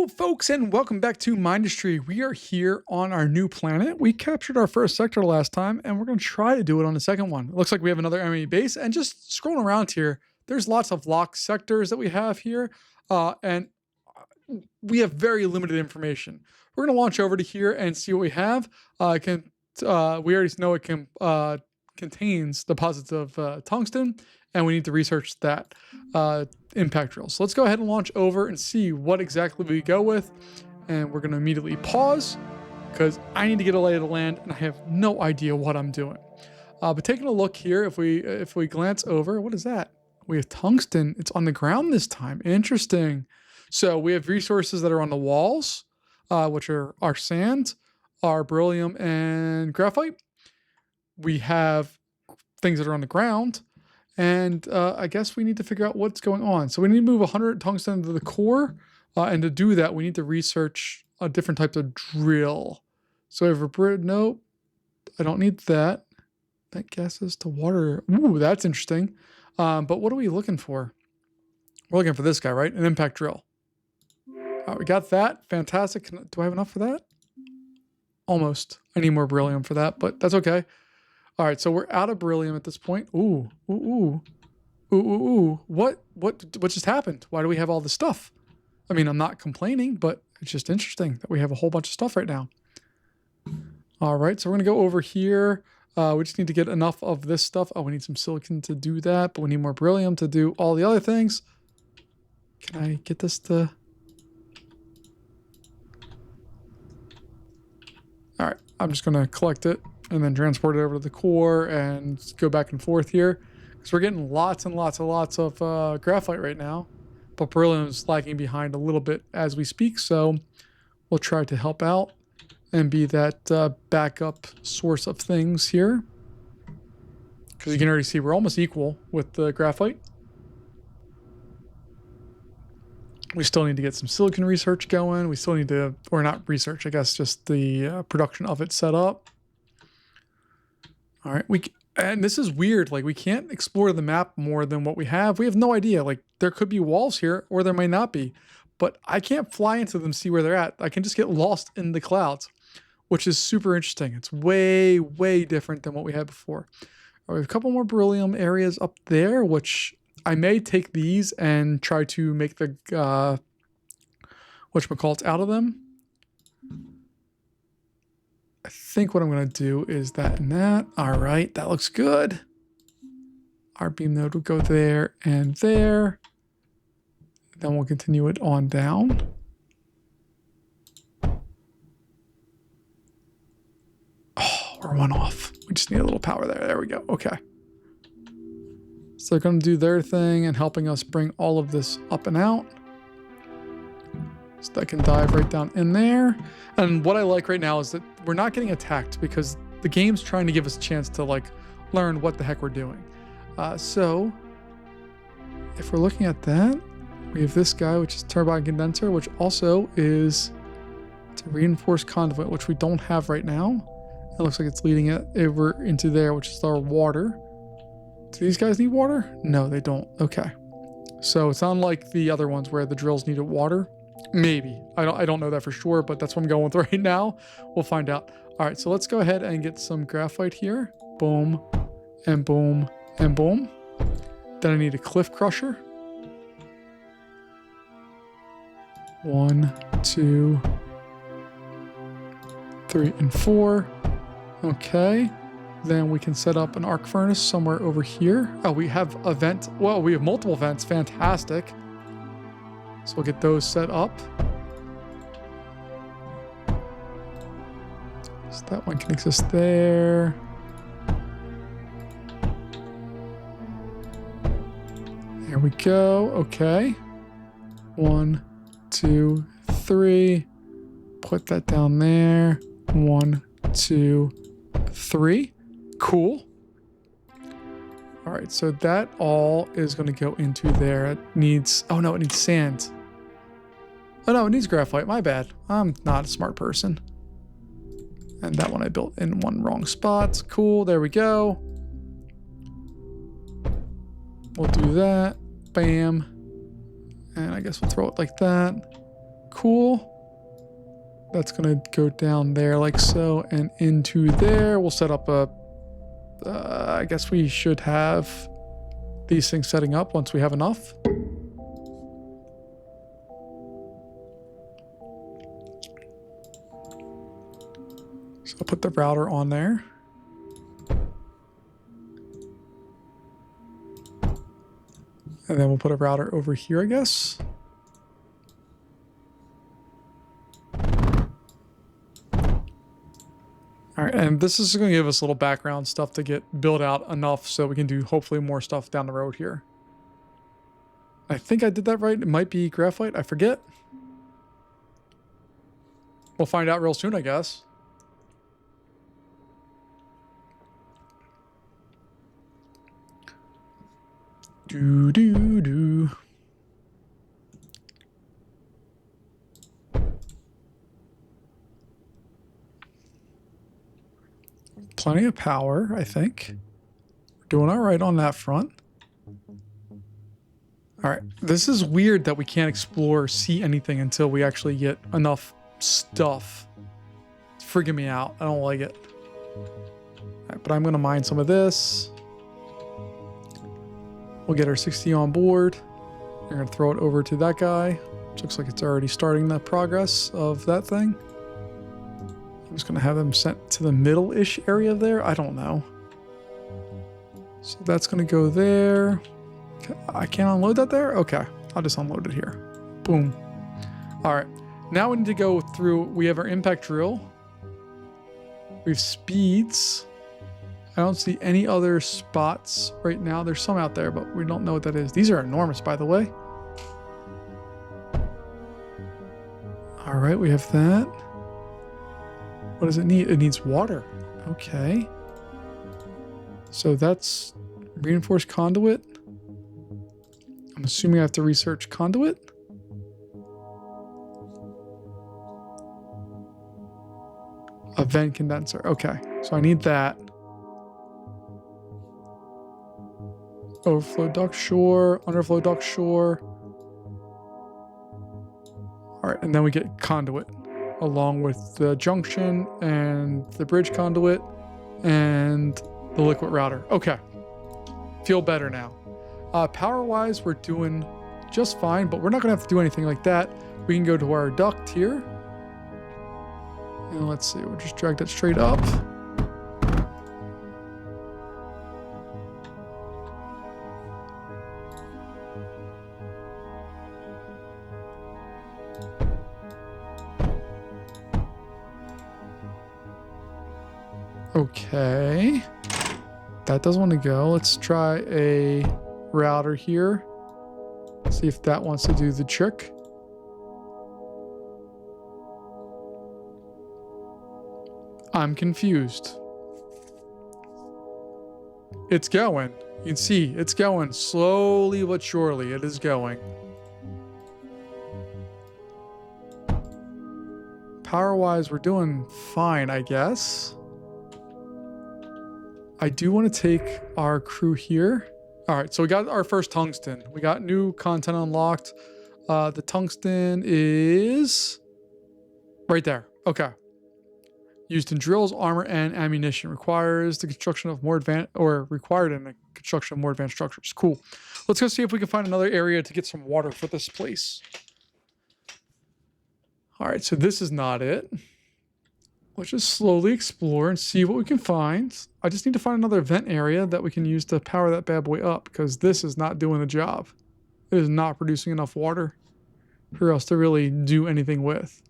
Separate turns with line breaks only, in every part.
Hello, folks, and welcome back to Mindustry. We are here on our new planet. We captured our first sector last time, and we're going to try to do it on the second one. It looks like we have another enemy base, and just scrolling around here, there's lots of locked sectors that we have here, and we have very limited information. We're going to launch over to here and see what we have. We already know it contains deposits of tungsten, and we need to research that impact drill. So let's go ahead and launch over and see what exactly we go with. And we're going to immediately pause because I need to get a lay of the land and I have no idea what I'm doing. But taking a look here, if we glance over, what is that? We have tungsten. It's on the ground this time. Interesting. So we have resources that are on the walls, which are our sand, our beryllium, and graphite. We have things that are on the ground. And I guess we need to figure out what's going on. So we need to move 100 tungsten to the core. And to do that, we need to research different types of drill. So we have a nope, I don't need that. That gases to water. Ooh, that's interesting. But what are we looking for? We're looking for this guy, right? An impact drill. We got that. Fantastic. Do I have enough for that? Almost. I need more beryllium for that, but that's okay. All right, so we're out of beryllium at this point. Ooh. What just happened? Why do we have all this stuff? I mean, I'm not complaining, but it's just interesting that we have a whole bunch of stuff right now. All right, so we're gonna go over here. We just need to get enough of this stuff. Oh, we need some silicon to do that, but we need more beryllium to do all the other things. Can I get this to... All right, I'm just gonna collect it and then transport it over to the core and go back and forth here. Because we're getting lots and lots of graphite right now. But beryllium is lagging behind a little bit as we speak, so we'll try to help out and be that backup source of things here. Because you can already see we're almost equal with the graphite. We still need to get some silicon research going. We still need to, or not research, I guess, just the production of it set up. All right, and this is weird. Like, we can't explore the map more than what we have. We have no idea. Like, there could be walls here, or there may not be. But I can't fly into them, see where they're at. I can just get lost in the clouds, which is super interesting. It's way, way different than what we had before. We have a couple more beryllium areas up there, which I may take these and try to make the whatchamacallit out of them. I think what I'm going to do is that and that. All right, that looks good. Our beam node will go there and there. Then we'll continue it on down. Oh, we're one off. We just need a little power there. There we go. Okay. So they're going to do their thing and helping us bring all of this up and out. So that can dive right down in there. And what I like right now is that we're not getting attacked because the game's trying to give us a chance to like learn what the heck we're doing. So if we're looking at that, we have this guy, which is turbine condenser, which also is to reinforce conduit, which we don't have right now. It looks like it's leading it over into there, which is our water. Do these guys need water? No, they don't. Okay. So it's not like the other ones where the drills needed water. Maybe. I don't know that for sure, but that's what I'm going with right now. We'll find out. All right, so let's go ahead and get some graphite here. Boom, and boom, and boom. Then I need a cliff crusher. 1, 2, 3, and 4. Okay. Then we can set up an arc furnace somewhere over here. Oh, we have a vent. Well, we have multiple vents. Fantastic. So we'll get those set up. So that one can exist there. There we go. Okay. 1, 2, 3. Put that down there. 1, 2, 3. Cool. All right, so that all is going to go into there. It needs, oh no, it needs sand. Oh no, it needs graphite. My bad. I'm not a smart person. And that one I built in one wrong spot. Cool, there we go. We'll do that. Bam. And I guess we'll throw it like that. cool. That's going to go down there like so and into there. We'll set up a... I guess we should have these things setting up once we have enough. So I'll put the router on there. And then we'll put a router over here, I guess. All right, and this is going to give us a little background stuff to get built out enough so we can do hopefully more stuff down the road here. I think I did that right. It might be graphite. I forget. We'll find out real soon, I guess. Do. Plenty of power, I think. We're doing all right on that front. All right, this is weird that we can't explore or see anything until we actually get enough stuff. It's freaking me out. I don't like it. All right, but I'm going to mine some of this. We'll get our 60 on board. We're going to throw it over to that guy, which looks like it's already starting the progress of that thing. I'm just going to have them sent to the middle-ish area there. I don't know. So that's going to go there. I can't unload that there? Okay. I'll just unload it here. Boom. All right. Now we need to go through. We have our impact drill. We have speeds. I don't see any other spots right now. There's some out there, but we don't know what that is. These are enormous, by the way. All right. We have that. What does it need? It needs water. Okay. So that's reinforced conduit. I'm assuming I have to research conduit. A vent condenser. Okay. So I need that. Overflow duct shore, underflow duct shore. All right. And then we get conduit along with the junction and the bridge conduit and the liquid router. Okay. Feel better now. Power-wise, we're doing just fine, but we're not going to have to do anything like that. We can go to our duct here. And let's see, we'll just drag that straight up. Okay. That doesn't want to go. Let's try a router here. See if that wants to do the trick. I'm confused. It's going. You can see it's going slowly but surely. It is going. Power-wise, we're doing fine, I guess. I do want to take our crew here. All right, so we got our first tungsten. We got new content unlocked. The tungsten is right there. Okay. Used in drills, armor, and ammunition. Requires the construction of more advanced, or required in the construction of more advanced structures. Cool. Let's go see if we can find another area to get some water for this place. All right, so this is not it. Let's just slowly explore and see what we can find. I just need to find another vent area that we can use to power that bad boy up, because this is not doing the job. It is not producing enough water for us to really do anything with.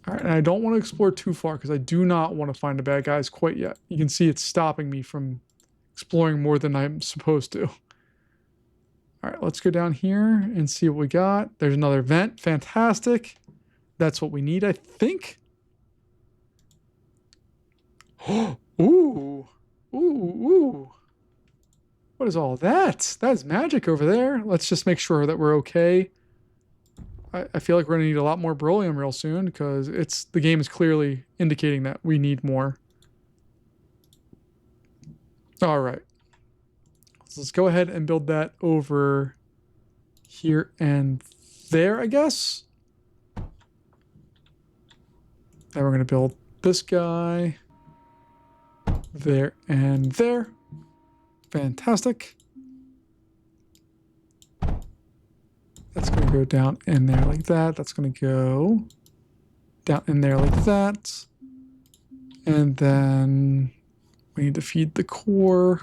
All right, and I don't want to explore too far because I do not want to find the bad guys quite yet. You can see it's stopping me from exploring more than I'm supposed to. All right, let's go down here and see what we got. There's another vent. Fantastic. That's what we need, I think. Ooh. Ooh, ooh. What is all that? That is magic over there. Let's just make sure that we're okay. I feel like we're going to need a lot more beryllium real soon because the game is clearly indicating that we need more. All right. So let's go ahead and build that over here and there, I guess. Then we're going to build this guy there and there. Fantastic. That's going to go down in there like that. That's going to go down in there like that. And then we need to feed the core.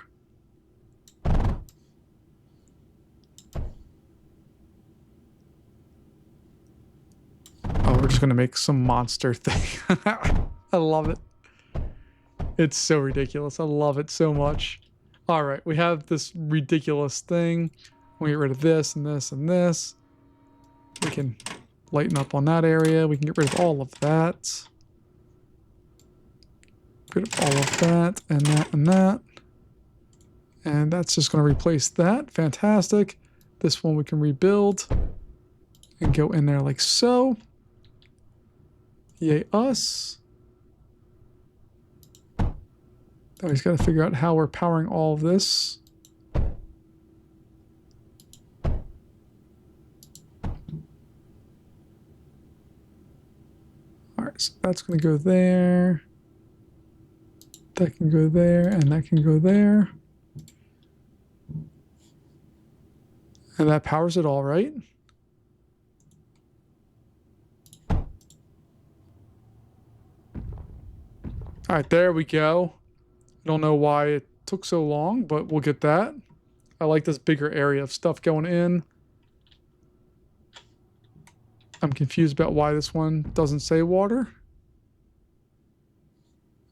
Oh, we're just going to make some monster thing. I love it. It's so ridiculous. I love it so much. All right, we have this ridiculous thing. We get rid of this and this and this. We can lighten up on that area. We can get rid of all of that. Get rid of all of that and that and that. And that's just going to replace that. Fantastic. This one we can rebuild and go in there like so. Yay us. Now we've got to figure out how we're powering all of this. Alright, so that's going to go there. That can go there, and that can go there. And that powers it all, right? Alright, there we go. I don't know why it took so long, but we'll get that. I like this bigger area of stuff going in. I'm confused about why this one doesn't say water.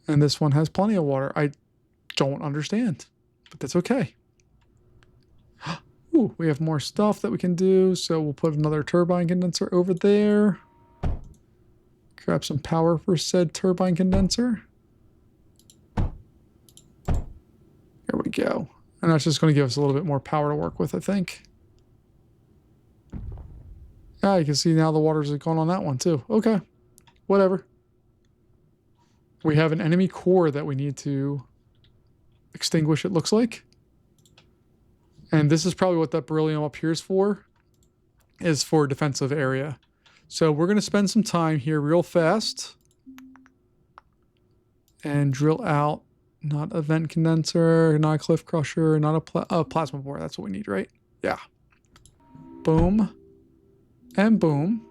And this one has plenty of water. I don't understand, but that's okay. Ooh, we have more stuff that we can do. So we'll put another turbine condenser over there. Grab some power for said turbine condenser. There we go. And that's just going to give us a little bit more power to work with, I think. Ah, you can see now the water's going on that one too. Okay, whatever. We have an enemy core that we need to extinguish, it looks like. And this is probably what that beryllium up here is for defensive area. So we're going to spend some time here real fast and drill out not a vent condenser, not a cliff crusher, not a plasma bore. That's what we need, right? Yeah. Boom. And boom.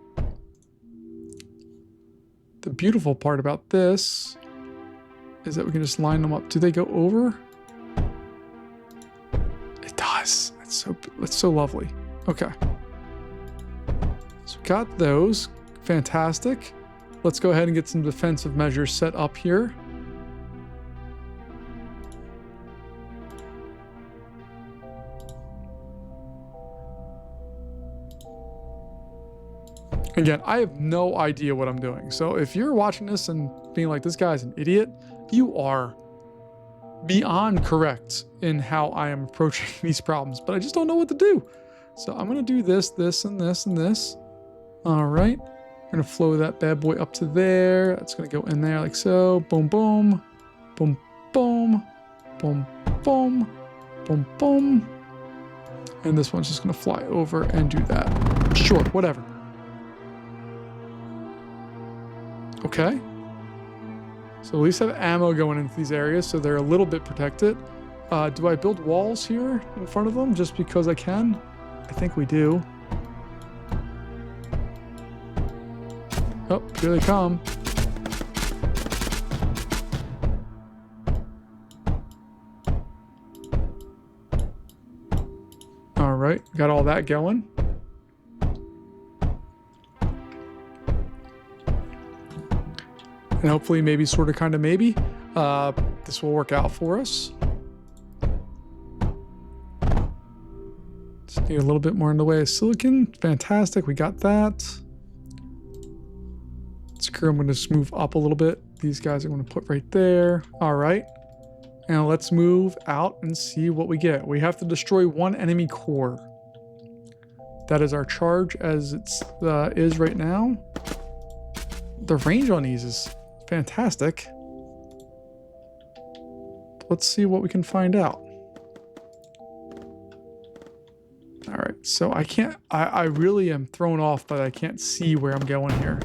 The beautiful part about this is that we can just line them up. Do they go over? It does. That's so lovely. Okay. So we got those. Fantastic. Let's go ahead and get some defensive measures set up here. Again, I have no idea what I'm doing. So if you're watching this and being like, this guy's an idiot, you are beyond correct in how I am approaching these problems, but I just don't know what to do. So I'm going to do this, this, and this, and this. All right. We're going to flow that bad boy up to there. That's going to go in there like so. Boom, boom, boom, boom, boom, boom, boom, boom. And this one's just going to fly over and do that. Sure, whatever. Okay. So at least have ammo going into these areas, so they're a little bit protected. Do I build walls here in front of them just because I can? I think we do. Oh, here they come. All right, got all that going. And hopefully, maybe, sort of, kind of, maybe, this will work out for us. Just need a little bit more in the way of silicon. Fantastic, we got that. Screw, I'm going to just move up a little bit. These guys I'm going to put right there. All right. And let's move out and see what we get. We have to destroy one enemy core. That is our charge as it is right now. The range on these is fantastic. Let's see what we can find out. All right, So I can't, I really am thrown off, but I can't see where I'm going here.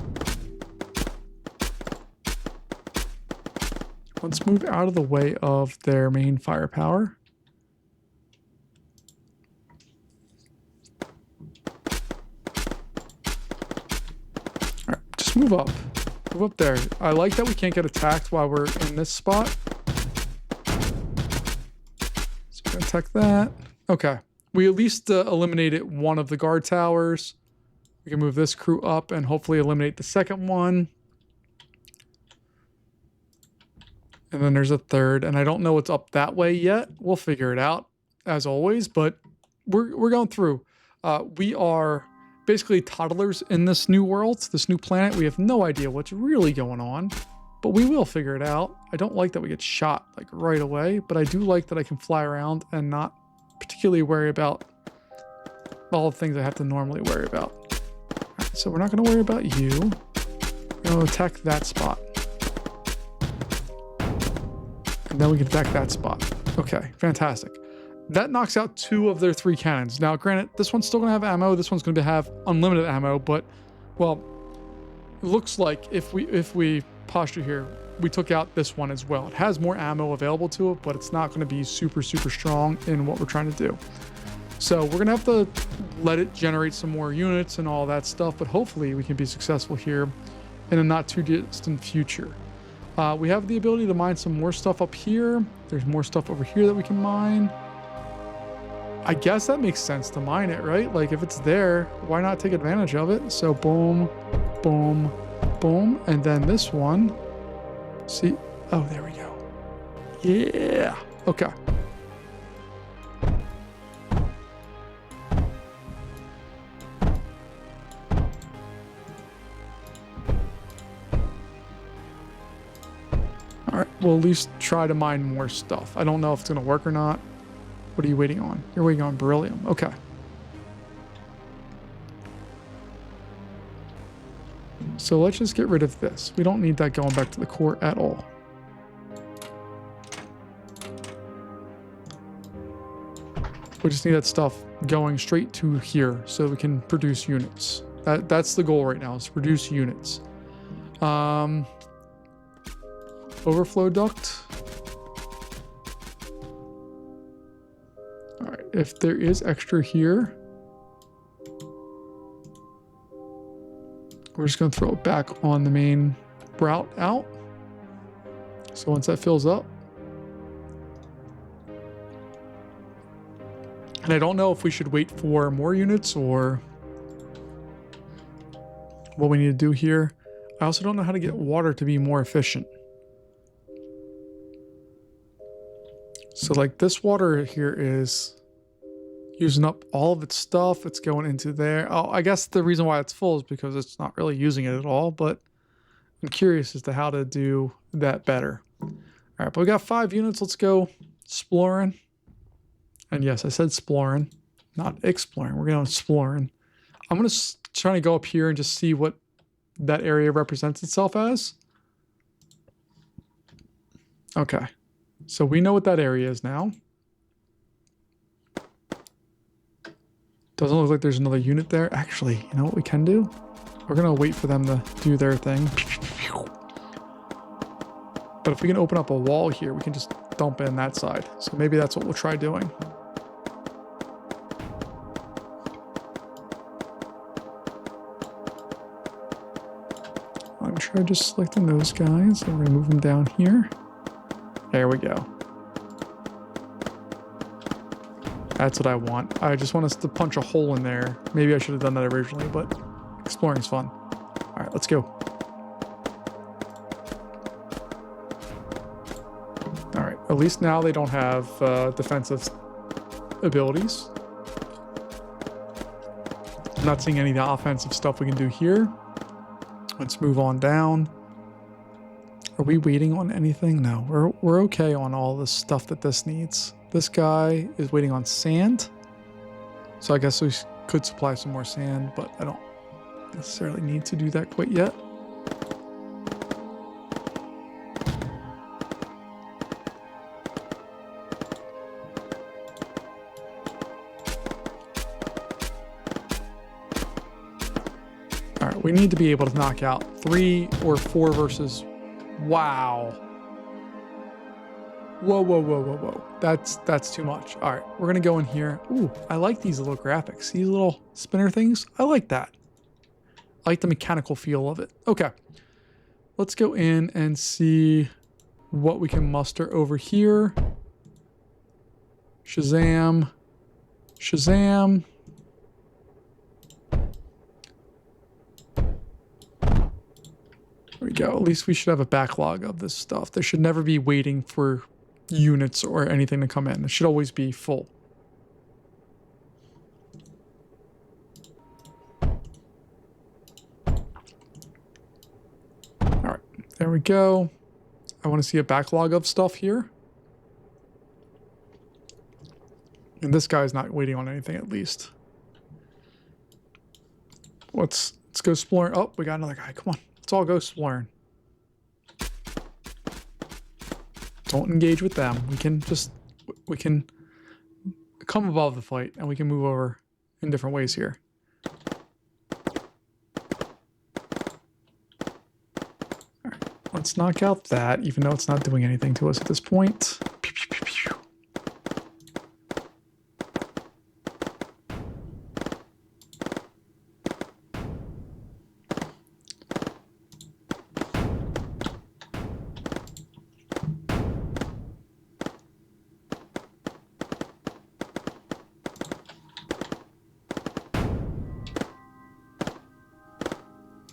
Let's move out of the way of their main firepower. All right, just move up. Move up there. I like that we can't get attacked while we're in this spot. So we're gonna attack that. Okay. We at least eliminated one of the guard towers. We can move this crew up and hopefully eliminate the second one. And then there's a third, and I don't know what's up that way yet. We'll figure it out, as always, but we're going through. We are basically toddlers in this new world, this new planet. We have no idea what's really going on, but we will figure it out. I don't like that we get shot like right away, but I do like that I can fly around and not particularly worry about all the things I have to normally worry about. All right, so we're not going to worry about you. We're going to attack that spot. And then we can attack that spot. Okay, fantastic. That knocks out 2 of their 3 cannons. Now, granted, this one's still going to have ammo. This one's going to have unlimited ammo, but, well, it looks like if we posture here, we took out this one as well. It has more ammo available to it, but it's not going to be super, super strong in what we're trying to do. So we're going to have to let it generate some more units and all that stuff, but hopefully we can be successful here in a not too distant future. We have the ability to mine some more stuff up here. There's more stuff over here that we can mine. I guess that makes sense to mine it, right? Like if it's there, why not take advantage of it? So boom, boom, boom. And then this one, see, oh, there we go. Yeah, okay. All right, we'll at least try to mine more stuff. I don't know if it's gonna work or not. What are you waiting on? You're waiting on beryllium. Okay. So let's just get rid of this. We don't need that going back to the core at all. We just need that stuff going straight to here so we can produce units. That's the goal right now, is to produce units. Overflow duct. All right, if there is extra here, we're just going to throw it back on the main route out. So once that fills up. And I don't know if we should wait for more units or what we need to do here. I also don't know how to get water to be more efficient. So like this water here is using up all of its stuff. It's going into there. Oh, I guess the reason why it's full is because it's not really using it at all, but I'm curious as to how to do that better. All right, but we got 5 units. Let's go exploring. And yes, I said exploring, not exploring. We're going exploring. I'm going to try to go up here and just see what that area represents itself as. Okay. So we know what that area is now. Doesn't look like there's another unit there. Actually, you know what we can do? We're going to wait for them to do their thing. But if we can open up a wall here, we can just dump in that side. So maybe that's what we'll try doing. I'm sure just selecting those guys. And we're going to move them down here. There we go. That's what I want. I just want us to punch a hole in there. Maybe I should have done that originally, but exploring is fun. All right, let's go. All right, at least now they don't have defensive abilities. I'm not seeing any of the offensive stuff we can do here. Let's move on down. Are we waiting on anything? No, we're okay on all the stuff that this needs. This guy is waiting on sand. So I guess we could supply some more sand, but I don't necessarily need to do that quite yet. right, we need to be able to knock out 3 or 4 versus... Wow. Whoa, whoa, whoa, whoa, whoa. That's too much. All right, we're going to go in here. Ooh, I like these little graphics. These little spinner things. I like that. I like the mechanical feel of it. Okay. Let's go in and see what we can muster over here. Shazam. Shazam. There we go. At least we should have a backlog of this stuff. There should never be waiting for units or anything to come in. It should always be full. All right, there we go. I want to see a backlog of stuff here. And this guy's not waiting on anything, at least. Let's go exploring. Oh, we got another guy. Come on. Let's all go exploring. Don't engage with them. We can come above the fight and we can move over in different ways here. All right, let's knock out that, even though it's not doing anything to us at this point.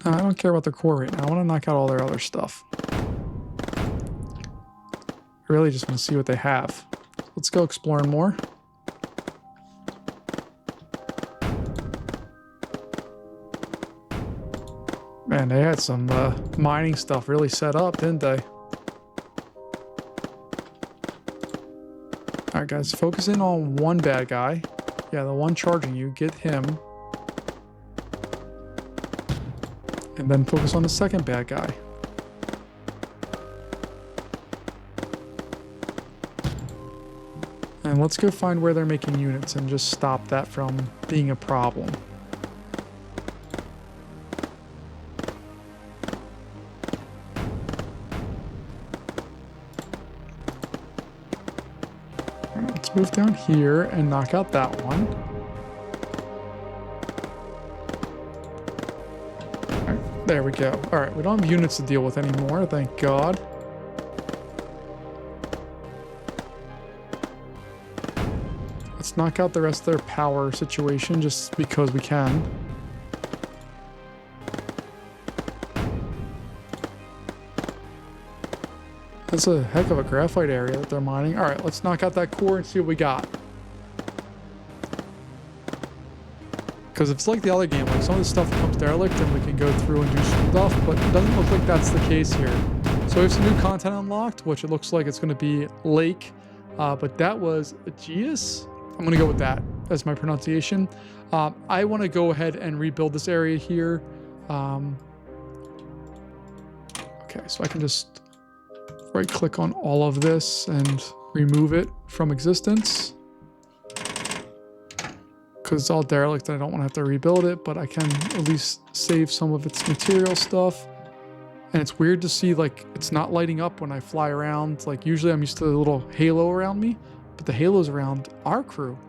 I don't care about their core right now. I want to knock out all their other stuff. I really just want to see what they have. Let's go exploring more. Man, they had some mining stuff really set up, didn't they? Alright guys, focus in on one bad guy. Yeah, the one charging you. Get him. And then focus on the second bad guy. And let's go find where they're making units and just stop that from being a problem. Let's move down here and knock out that one. There we go. All right, we don't have units to deal with anymore, thank God. Let's knock out the rest of their power situation just because we can. That's a heck of a graphite area that they're mining. All right, let's knock out that core and see what we got. Because if it's like the other game, like some of the stuff becomes derelict and we can go through and do stuff, but it doesn't look like that's the case here. So we have some new content unlocked, which it looks like it's going to be Lake, but that was Aegis. I'm going to go with that as my pronunciation. I want to go ahead and rebuild this area here. Okay, so I can just right click on all of this and remove it from existence. Because it's all derelict and I don't want to have to rebuild it, but I can at least save some of its material stuff. And it's weird to see like it's not lighting up when I fly around. Like usually I'm used to the little halo around me, but the halo's around our crew,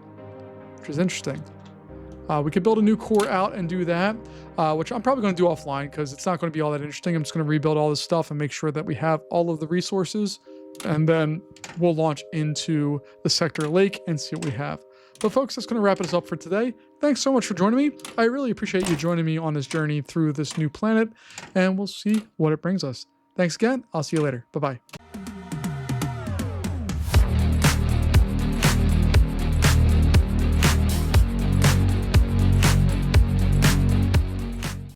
which is interesting. We could build a new core out and do that, which I'm probably going to do offline because it's not going to be all that interesting. I'm just going to rebuild all this stuff and make sure that we have all of the resources, and then we'll launch into the sector lake and see what we have. But folks, that's going to wrap us up for today. Thanks so much for joining me. I really appreciate you joining me on this journey through this new planet, and we'll see what it brings us. Thanks again. I'll see you later. Bye-bye.